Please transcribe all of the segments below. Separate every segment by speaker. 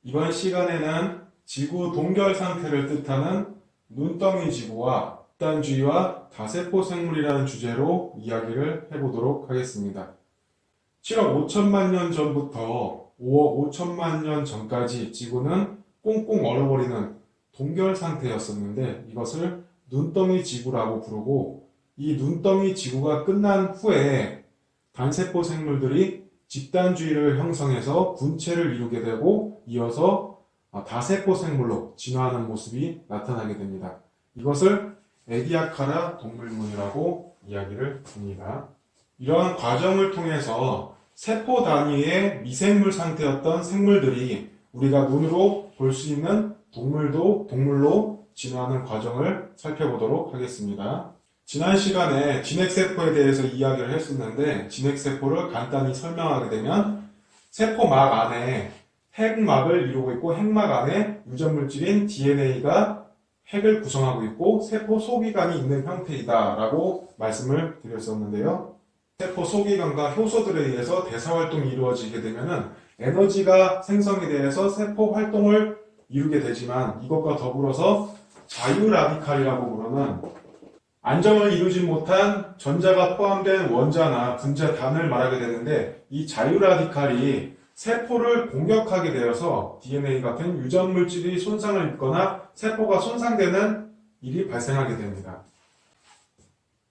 Speaker 1: 이번 시간에는 지구 동결 상태를 뜻하는 눈덩이 지구와 극단주의와 다세포 생물이라는 주제로 이야기를 해보도록 하겠습니다. 7억 5천만 년 전부터 5억 5천만 년 전까지 지구는 꽁꽁 얼어버리는 동결 상태였었는데 이것을 눈덩이 지구라고 부르고, 이 눈덩이 지구가 끝난 후에 단세포 생물들이 집단주의를 형성해서 군체를 이루게 되고 이어서 다세포 생물로 진화하는 모습이 나타나게 됩니다. 이것을 에디아카라 동물문이라고 이야기를 합니다. 이러한 과정을 통해서 세포 단위의 미생물 상태였던 생물들이 우리가 눈으로 볼 수 있는 동물로 진화하는 과정을 살펴보도록 하겠습니다. 지난 시간에 진핵세포에 대해서 이야기를 했었는데, 진핵세포를 간단히 설명하게 되면 세포막 안에 핵막을 이루고 있고, 핵막 안에 유전물질인 DNA가 핵을 구성하고 있고 세포 소기관이 있는 형태이다 라고 말씀을 드렸었는데요. 세포 소기관과 효소들에 의해서 대사활동이 이루어지게 되면 에너지가 생성이 되어서 세포 활동을 이루게 되지만, 이것과 더불어서 자유라디칼이라고 부르는 안정을 이루지 못한 전자가 포함된 원자나 분자단을 말하게 되는데, 이 자유라디칼이 세포를 공격하게 되어서 DNA 같은 유전물질이 손상을 입거나 세포가 손상되는 일이 발생하게 됩니다.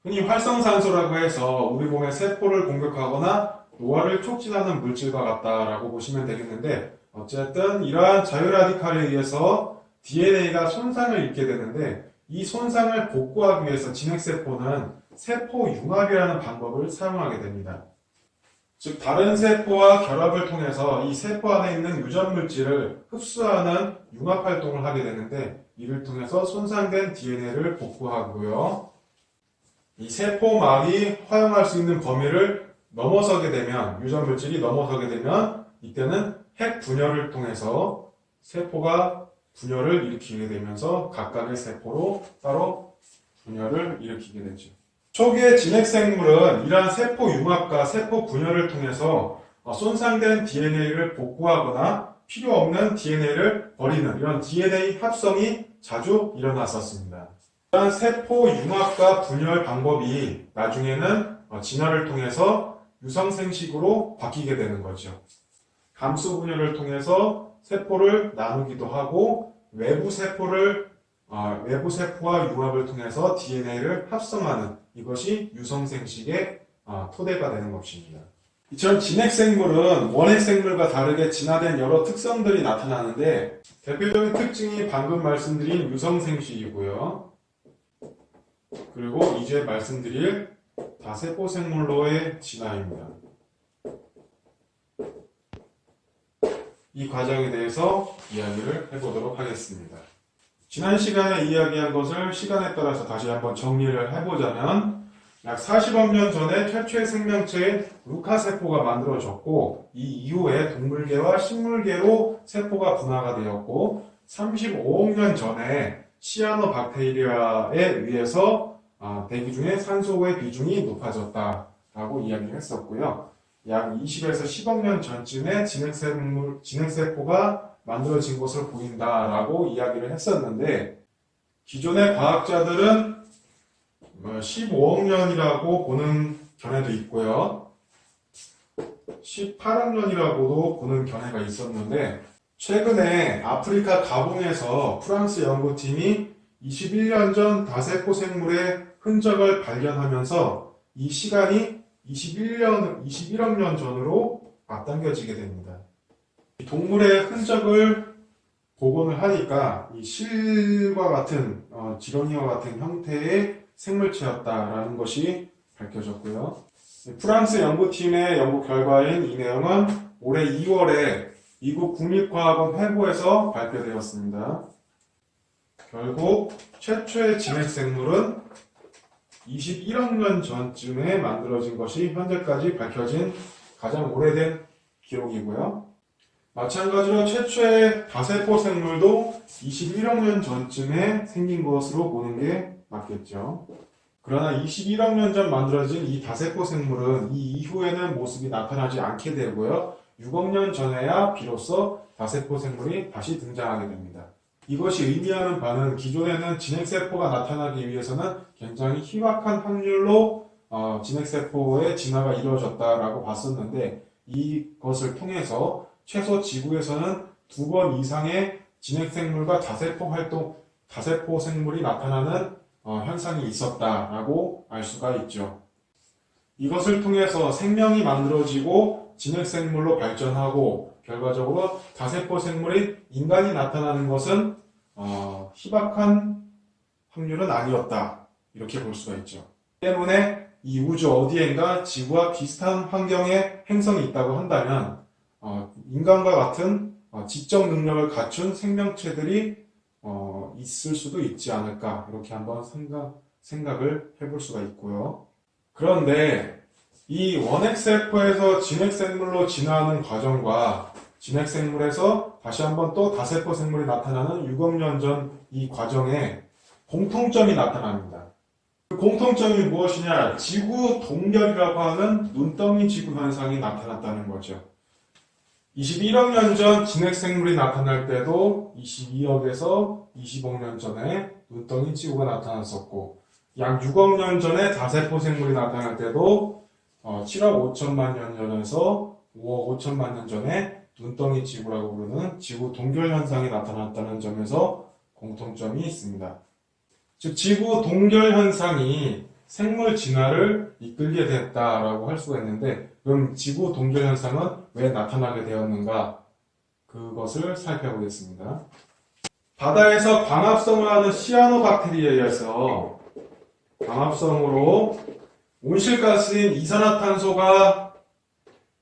Speaker 1: 흔히 활성산소라고 해서 우리 몸의 세포를 공격하거나 노화를 촉진하는 물질과 같다라고 보시면 되겠는데, 어쨌든 이러한 자유라디칼에 의해서 DNA가 손상을 입게 되는데, 이 손상을 복구하기 위해서 진핵세포는 세포융합이라는 방법을 사용하게 됩니다. 즉, 다른 세포와 결합을 통해서 이 세포 안에 있는 유전물질을 흡수하는 융합활동을 하게 되는데, 이를 통해서 손상된 DNA를 복구하고요. 이 세포막이 허용할 수 있는 범위를 넘어서게 되면, 유전물질이 넘어서게 되면 이때는 핵 분열을 통해서 세포가 분열을 일으키게 되면서 각각의 세포로 따로 분열을 일으키게 되죠. 초기의 진핵생물은 이러한 세포 융합과 세포 분열을 통해서 손상된 DNA를 복구하거나 필요 없는 DNA를 버리는 이런 DNA 합성이 자주 일어났었습니다. 이러한 세포 융합과 분열 방법이 나중에는 진화를 통해서 유성생식으로 바뀌게 되는 거죠. 감수 분열을 통해서 세포를 나누기도 하고, 외부 세포와 융합을 통해서 DNA를 합성하는 이것이 유성생식의 토대가 되는 것입니다. 이처럼 진핵생물은 원핵생물과 다르게 진화된 여러 특성들이 나타나는데, 대표적인 특징이 방금 말씀드린 유성생식이고요. 그리고 이제 말씀드릴 다세포생물로의 진화입니다. 이 과정에 대해서 이야기를 해보도록 하겠습니다. 지난 시간에 이야기한 것을 시간에 따라서 다시 한번 정리를 해보자면, 약 40억 년 전에 최초의 생명체인 루카세포가 만들어졌고, 이 이후에 동물계와 식물계로 세포가 분화가 되었고, 35억 년 전에 시아노박테리아에 의해서 대기 중에 산소의 비중이 높아졌다라고 이야기를 했었고요. 약 20에서 10억 년 전쯤에 진핵세포가 만들어진 것으로 보인다라고 이야기를 했었는데, 기존의 과학자들은 15억 년이라고 보는 견해도 있고요, 18억 년이라고도 보는 견해가 있었는데, 최근에 아프리카 가봉에서 프랑스 연구팀이 21년 전 다세포 생물의 흔적을 발견하면서 이 시간이 21억 년 전으로 앞당겨지게 됩니다. 동물의 흔적을 복원을 하니까 이 실과 같은, 지렁이와 같은 형태의 생물체였다라는 것이 밝혀졌고요. 프랑스 연구팀의 연구 결과인 이 내용은 올해 2월에 미국 국립과학원 회고에서 발표되었습니다. 결국 최초의 진핵생물은 21억 년 전쯤에 만들어진 것이 현재까지 밝혀진 가장 오래된 기록이고요. 마찬가지로 최초의 다세포 생물도 21억 년 전쯤에 생긴 것으로 보는 게 맞겠죠. 그러나 21억 년 전 만들어진 이 다세포 생물은 이 이후에는 모습이 나타나지 않게 되고요. 6억 년 전에야 비로소 다세포 생물이 다시 등장하게 됩니다. 이것이 의미하는 바는 기존에는 진핵세포가 나타나기 위해서는 굉장히 희박한 확률로 진핵세포의 진화가 이루어졌다라고 봤었는데, 이것을 통해서 최소 지구에서는 2번 이상의 진핵생물과 다세포 생물이 나타나는 현상이 있었다라고 알 수가 있죠. 이것을 통해서 생명이 만들어지고 진핵생물로 발전하고 결과적으로 다세포 생물이 인간이 나타나는 것은 희박한 확률은 아니었다, 이렇게 볼 수가 있죠. 때문에 이 우주 어디엔가 지구와 비슷한 환경의 행성이 있다고 한다면 인간과 같은 지적 능력을 갖춘 생명체들이 있을 수도 있지 않을까, 이렇게 한번 생각을 해볼 수가 있고요. 그런데 이 원핵세포에서 진핵생물로 진화하는 과정과 진핵생물에서 다시 한번 또 다세포 생물이 나타나는 6억 년 전 이 과정에 공통점이 나타납니다. 그 공통점이 무엇이냐? 지구 동결이라고 하는 눈덩이 지구 현상이 나타났다는 거죠. 21억 년 전 진핵생물이 나타날 때도 22억에서 20억 년 전에 눈덩이 지구가 나타났었고, 약 6억 년 전에 다세포 생물이 나타날 때도 7억 5천만 년 전에서 5억 5천만 년 전에 눈덩이 지구라고 부르는 지구 동결 현상이 나타났다는 점에서 공통점이 있습니다. 즉, 지구 동결 현상이 생물 진화를 이끌게 됐다라고 할 수가 있는데, 그럼 지구 동결 현상은 왜 나타나게 되었는가? 그것을 살펴보겠습니다. 바다에서 광합성을 하는 시아노박테리아에서 광합성으로 온실가스인 이산화탄소가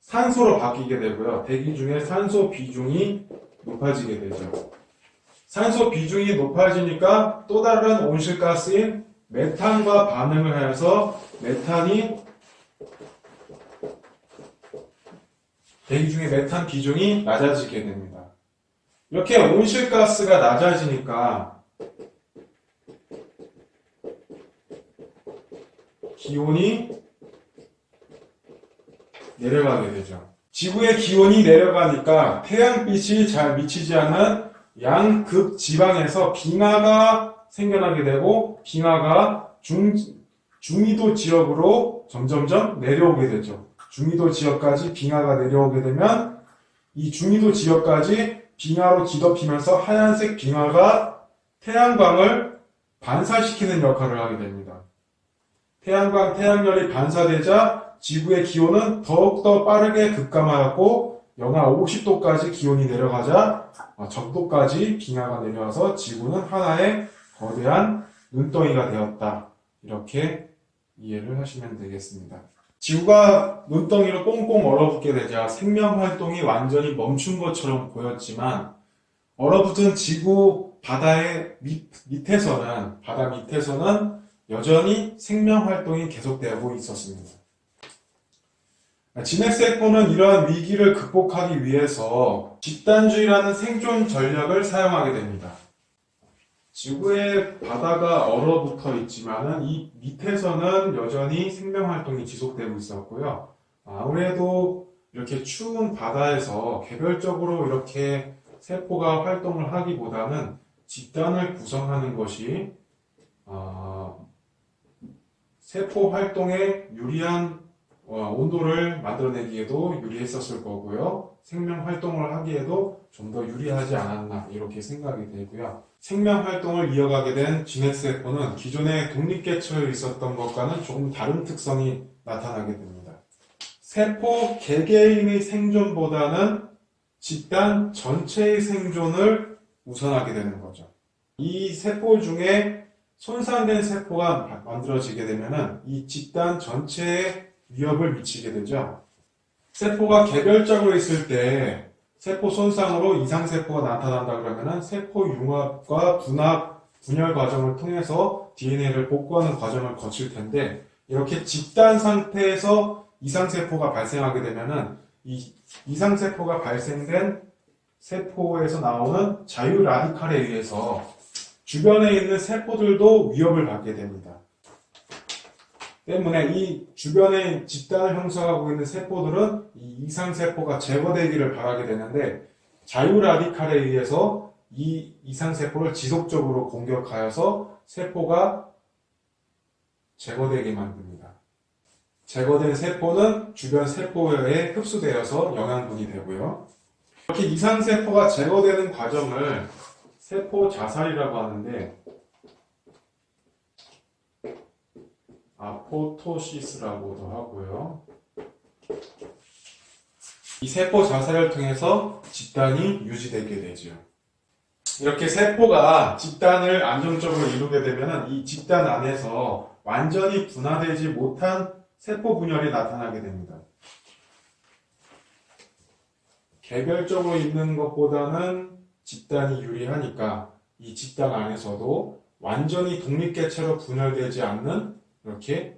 Speaker 1: 산소로 바뀌게 되고요. 대기 중에 산소 비중이 높아지게 되죠. 산소 비중이 높아지니까 또 다른 온실가스인 메탄과 반응을 하여서 메탄이 대기 중에 메탄 비중이 낮아지게 됩니다. 이렇게 온실가스가 낮아지니까 기온이 내려가게 되죠. 지구의 기온이 내려가니까 태양빛이 잘 미치지 않는 양극 지방에서 빙하가 생겨나게 되고, 빙하가 중위도 지역으로 점점점 내려오게 되죠. 중위도 지역까지 빙하가 내려오게 되면 이 중위도 지역까지 빙하로 뒤덮이면서 하얀색 빙하가 태양광을 반사시키는 역할을 하게 됩니다. 태양열이 반사되자 지구의 기온은 더욱더 빠르게 급감하였고, 영하 50도까지 기온이 내려가자 적도까지 빙하가 내려와서 지구는 하나의 거대한 눈덩이가 되었다, 이렇게 이해를 하시면 되겠습니다. 지구가 눈덩이로 꽁꽁 얼어붙게 되자 생명활동이 완전히 멈춘 것처럼 보였지만, 얼어붙은 지구 바다의 바다 밑에서는 여전히 생명활동이 계속되고 있었습니다. 진핵세포는 이러한 위기를 극복하기 위해서 집단주의라는 생존 전략을 사용하게 됩니다. 지구의 바다가 얼어붙어 있지만 이 밑에서는 여전히 생명활동이 지속되고 있었고요. 아무래도 이렇게 추운 바다에서 개별적으로 이렇게 세포가 활동을 하기보다는 집단을 구성하는 것이 세포 활동에 유리한 온도를 만들어내기에도 유리했었을 거고요. 생명 활동을 하기에도 좀 더 유리하지 않았나, 이렇게 생각이 되고요. 생명 활동을 이어가게 된 진핵세포는 기존의 독립개체에 있었던 것과는 조금 다른 특성이 나타나게 됩니다. 세포 개개인의 생존보다는 집단 전체의 생존을 우선하게 되는 거죠. 이 세포 중에 손상된 세포가 만들어지게 되면 이 집단 전체에 위협을 미치게 되죠. 세포가 개별적으로 있을 때 세포 손상으로 이상세포가 나타난다 그러면 세포 융합과 분열 과정을 통해서 DNA를 복구하는 과정을 거칠 텐데, 이렇게 집단 상태에서 이상세포가 발생하게 되면 이 이상세포가 발생된 세포에서 나오는 자유 라디칼에 의해서 주변에 있는 세포들도 위협을 받게 됩니다. 때문에 이 주변에 집단을 형성하고 있는 세포들은 이 이상세포가 제거되기를 바라게 되는데 자유 라디칼에 의해서 이 이상세포를 지속적으로 공격하여서 세포가 제거되게 만듭니다. 제거된 세포는 주변 세포에 흡수되어서 영양분이 되고요. 이렇게 이상세포가 제거되는 과정을 세포 자살이라고 하는데 아포토시스라고도 하고요. 이 세포 자살을 통해서 집단이 유지되게 되죠. 이렇게 세포가 집단을 안정적으로 이루게 되면 이 집단 안에서 완전히 분화되지 못한 세포 분열이 나타나게 됩니다. 개별적으로 있는 것보다는 집단이 유리하니까 이 집단 안에서도 완전히 독립개체로 분열되지 않는 이렇게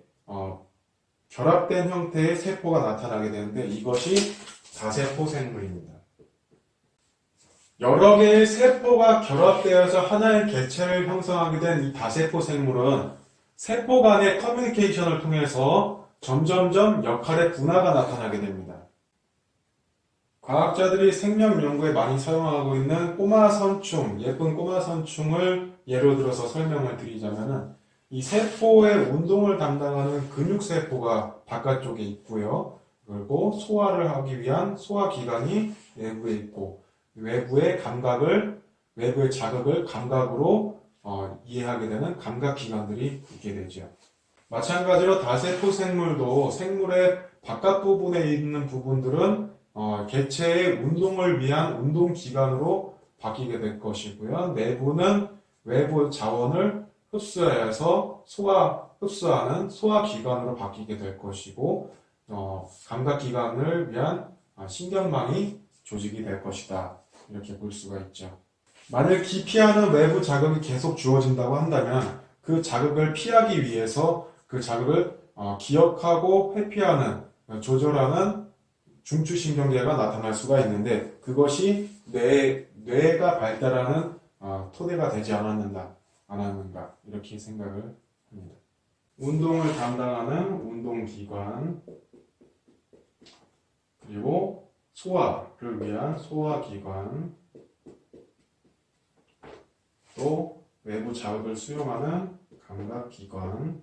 Speaker 1: 결합된 형태의 세포가 나타나게 되는데 이것이 다세포 생물입니다. 여러 개의 세포가 결합되어서 하나의 개체를 형성하게 된 이 다세포 생물은 세포 간의 커뮤니케이션을 통해서 점점점 역할의 분화가 나타나게 됩니다. 과학자들이 생명 연구에 많이 사용하고 있는 꼬마 선충, 예쁜 꼬마 선충을 예로 들어서 설명을 드리자면은 이 세포의 운동을 담당하는 근육세포가 바깥쪽에 있고요. 그리고 소화를 하기 위한 소화기관이 내부에 있고 외부의 자극을 감각으로 이해하게 되는 감각기관들이 있게 되죠. 마찬가지로 다세포 생물도 생물의 바깥 부분에 있는 부분들은 개체의 운동을 위한 운동기관으로 바뀌게 될 것이고요. 내부는 외부 자원을 흡수해서 흡수하는 소화기관으로 바뀌게 될 것이고 감각기관을 위한 신경망이 조직이 될 것이다. 이렇게 볼 수가 있죠. 만일 기피하는 외부 자극이 계속 주어진다고 한다면 그 자극을 피하기 위해서 그 자극을 기억하고 회피하는, 조절하는 중추신경계가 나타날 수가 있는데 그것이 뇌가 발달하는 토대가 되지 않았는가 이렇게 생각을 합니다. 운동을 담당하는 운동기관 그리고 소화를 위한 소화기관 또 외부 자극을 수용하는 감각기관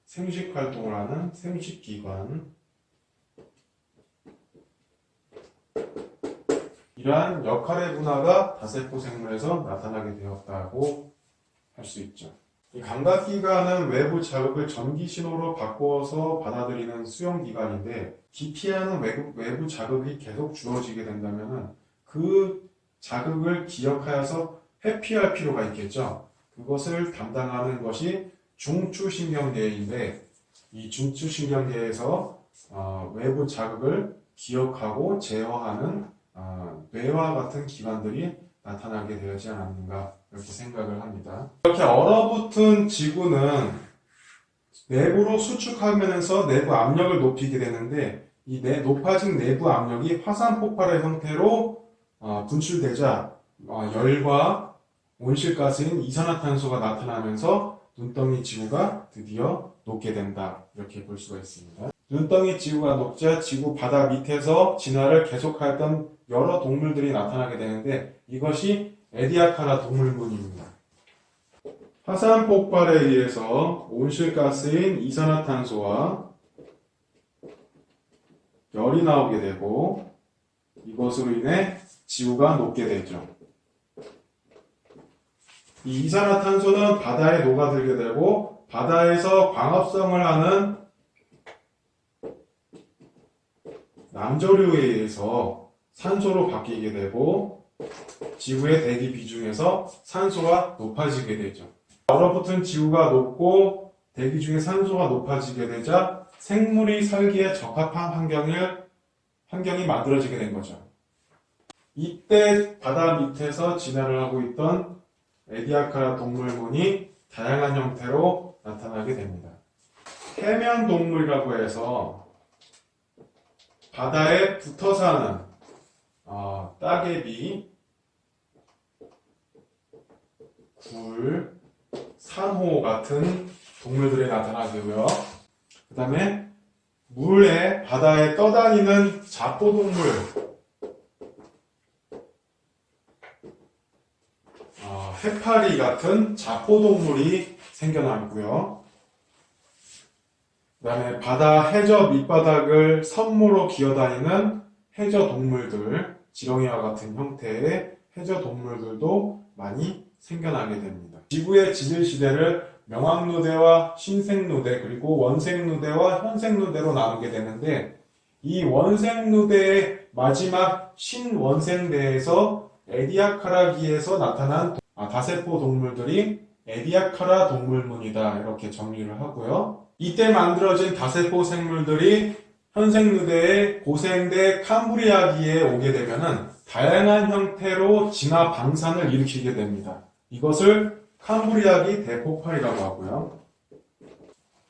Speaker 1: 생식활동을 하는 생식기관 이러한 역할의 분화가 다세포 생물에서 나타나게 되었다고 할 수 있죠. 이 감각기관은 외부 자극을 전기신호로 바꿔서 받아들이는 수용기관인데 기피하는 외부 자극이 계속 주어지게 된다면 그 자극을 기억하여서 회피할 필요가 있겠죠. 그것을 담당하는 것이 중추신경계인데 이 중추신경계에서 외부 자극을 기억하고 제어하는 뇌와 같은 기관들이 나타나게 되지 않았는가 이렇게 생각을 합니다. 이렇게 얼어붙은 지구는 내부로 수축하면서 내부 압력을 높이게 되는데 이 높아진 내부 압력이 화산 폭발의 형태로 분출되자 열과 온실가스인 이산화탄소가 나타나면서 눈덩이 지구가 드디어 녹게 된다 이렇게 볼 수가 있습니다. 눈덩이 지구가 녹자 지구 바다 밑에서 진화를 계속하였던 여러 동물들이 나타나게 되는데 이것이 에디아카라 동물문입니다. 화산 폭발에 의해서 온실가스인 이산화탄소와 열이 나오게 되고 이것으로 인해 지구가 녹게 되죠. 이 이산화탄소는 바다에 녹아들게 되고 바다에서 광합성을 하는 남조류에 의해서 산소로 바뀌게 되고 지구의 대기 비중에서 산소가 높아지게 되죠. 얼어붙은 지구가 녹고 대기 중에 산소가 높아지게 되자 생물이 살기에 적합한 환경이 만들어지게 된 거죠. 이때 바다 밑에서 진화를 하고 있던 에디아카라 동물문이 다양한 형태로 나타나게 됩니다. 해면 동물이라고 해서 바다에 붙어 사는 따개비, 굴, 산호 같은 동물들이 나타나고요. 그 다음에 물에 바다에 떠다니는 자포동물, 해파리 같은 자포동물이 생겨나고요. 그 다음에 바다 해저 밑바닥을 선모로 기어다니는 해저 동물들, 지렁이와 같은 형태의 해저 동물들도 많이 생겨나게 됩니다. 지구의 지질 시대를 명왕누대와 신생누대 그리고 원생누대와 현생누대로 나누게 되는데, 이 원생누대의 마지막 신원생대에서 에디아카라기에서 나타난 다세포 동물들이 에디아카라 동물문이다, 이렇게 정리를 하고요. 이때 만들어진 다세포 생물들이 현생누대의 고생대 캄브리아기에 오게 되면은 다양한 형태로 진화 방산을 일으키게 됩니다. 이것을 캄브리아기 대폭발이라고 하고요.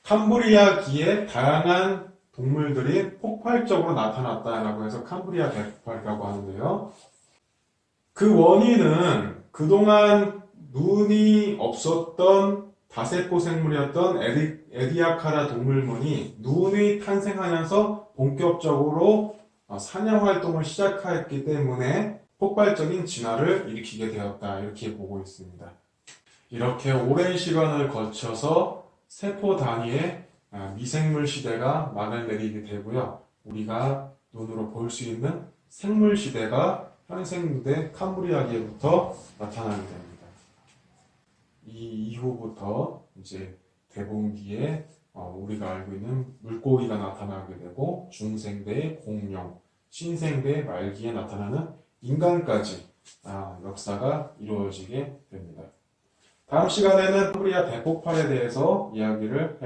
Speaker 1: 캄브리아기에 다양한 동물들이 폭발적으로 나타났다라고 해서 캄브리아 대폭발이라고 하는데요. 그 원인은 그동안 눈이 없었던 다세포 생물이었던 에디아카라 동물문이 눈이 탄생하면서 본격적으로 사냥 활동을 시작했기 때문에 폭발적인 진화를 일으키게 되었다, 이렇게 보고 있습니다. 이렇게 오랜 시간을 거쳐서 세포 단위의 미생물 시대가 막을 내리게 되고요. 우리가 눈으로 볼 수 있는 생물 시대가 현생누대 캄브리아기에부터 나타나게 됩니다. 이 이후부터 이제 대봉기에 우리가 알고 있는 물고기가 나타나게 되고, 중생대 공룡, 신생대 말기에 나타나는 인간까지 역사가 이루어지게 됩니다. 다음 시간에는 캄브리아 대폭발에 대해서 이야기를